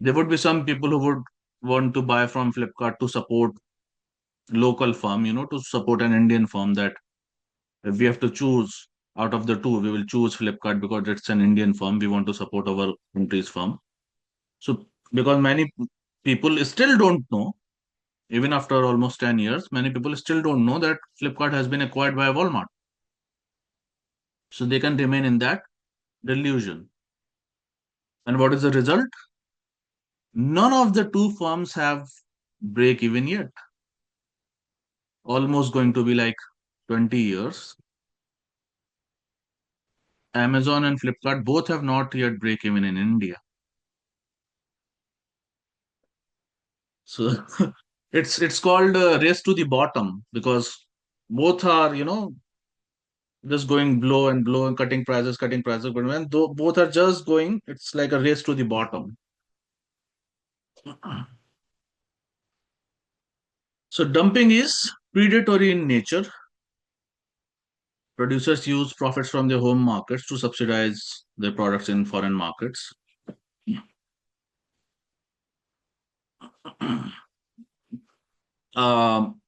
there would be some people who would want to buy from Flipkart to support local firm, to support an Indian firm, that if we have to choose out of the two, we will choose Flipkart because it's an Indian firm. We want to support our country's firm. So because many people still don't know, even after almost 10 years, many people still don't know that Flipkart has been acquired by Walmart. So they can remain in that delusion. And what is the result? None of the two firms have break even yet. Almost going to be like 20 years. Amazon and Flipkart both have not yet break even in India. So it's called race to the bottom because both are, just going blow and blow and cutting prices. But when both are just going, it's like a race to the bottom. So dumping is predatory in nature. Producers use profits from their home markets to subsidize their products in foreign markets. Um,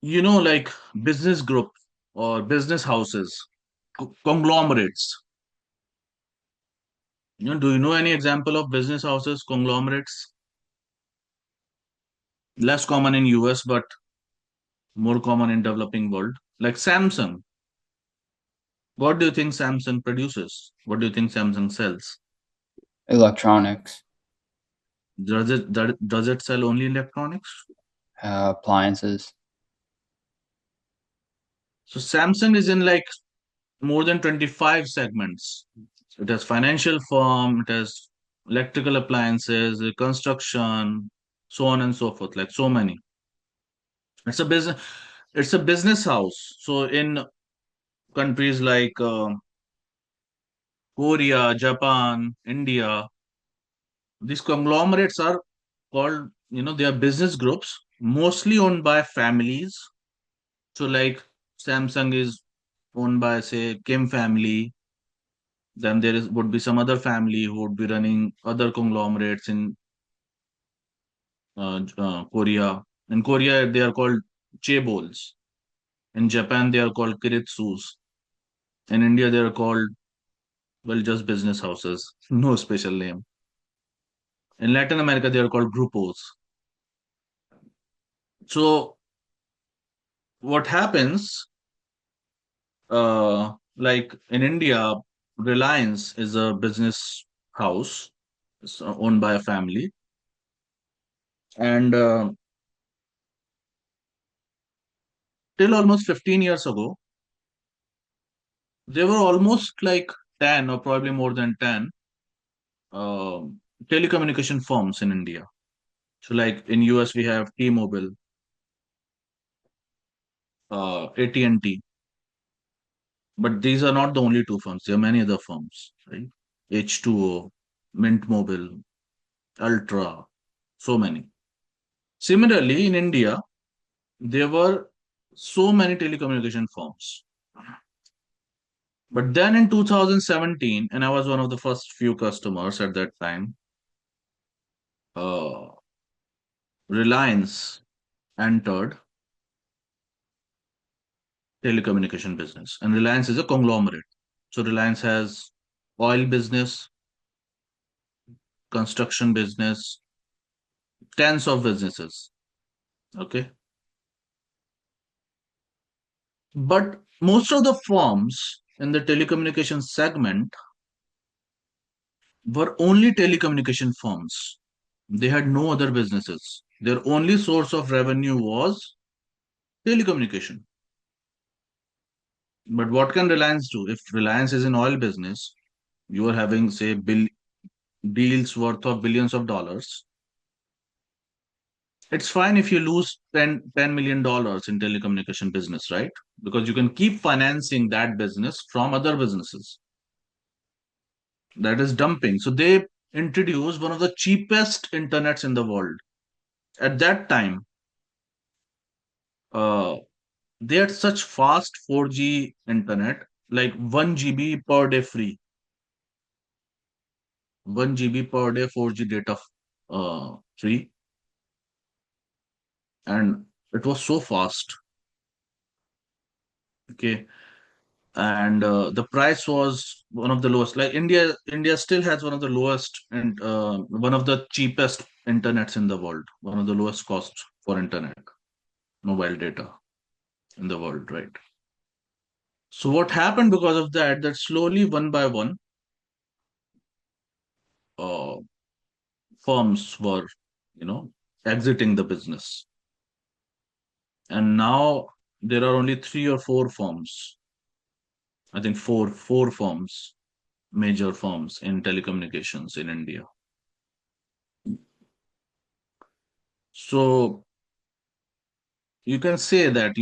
like business group or business houses, conglomerates. Do you know any example of business houses, conglomerates? Less common in US, but more common in developing world. Like Samsung. What do you think Samsung produces? What do you think Samsung sells? Electronics, Does it sell only electronics? appliances. So Samsung is in like more than 25 segments. It has financial firm, it has electrical appliances, construction, so on and so forth, like so many. It's a business house. So in countries like Korea, Japan, India, these conglomerates are called, they are business groups mostly owned by families. So like Samsung is owned by say Kim family. Then there would be some other family who would be running other conglomerates in Korea. In Korea, they are called chaebols. In Japan, they are called kiritsus. In India, they are called, well, just business houses, no special name. In Latin America, they are called grupos. So, what happens, like in India, Reliance is a business house. It's owned by a family. And till almost 15 years ago, there were almost like 10 or probably more than 10 uh, telecommunication firms in India. So, like in US, we have T-Mobile, AT&T, but these are not the only two firms. There are many other firms, right? H2O, Mint Mobile, Ultra, so many. Similarly, in India, there were so many telecommunication firms. But then in 2017, and I was one of the first few customers at that time, uh, Reliance entered telecommunication business, and Reliance is a conglomerate. So Reliance has oil business, construction business, tens of businesses. Okay, but most of the firms in the telecommunication segment were only telecommunication firms. They had no other businesses. Their only source of revenue was telecommunication. But what can Reliance do? If Reliance is in oil business, you are having, say, deals worth of billions of dollars. It's fine if you lose $10 million in telecommunication business, right? Because you can keep financing that business from other businesses. That is dumping. So they introduced one of the cheapest internets in the world. At that time, uh, they had such fast 4G internet, like 1 GB per day free. 1 GB per day 4G data free. And it was so fast. Okay. And the price was one of the lowest. Like India still has one of the lowest and one of the cheapest internets in the world. One of the lowest cost for internet, mobile data in the world, right? So what happened because of that? That slowly, one by one, uh, firms were, exiting the business, and now there are only three or four firms. I think four firms, major firms in telecommunications in India. So you can say that,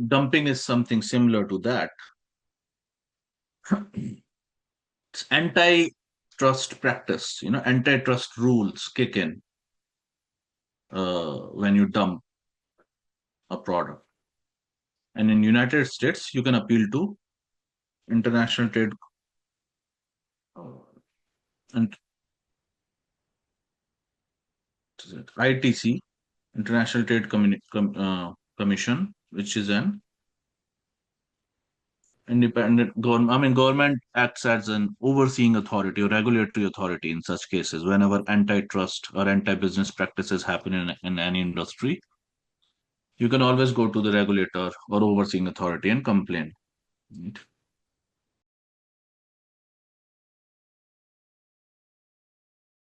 dumping is something similar to that. It's antitrust practice, antitrust rules kick in when you dump a product. And in United States, you can appeal to International Trade uh, and ITC, International Trade Commission, which is an independent government. I mean, government acts as an overseeing authority or regulatory authority in such cases. Whenever antitrust or anti-business practices happen in any industry, you can always go to the regulator or overseeing authority and complain. Right?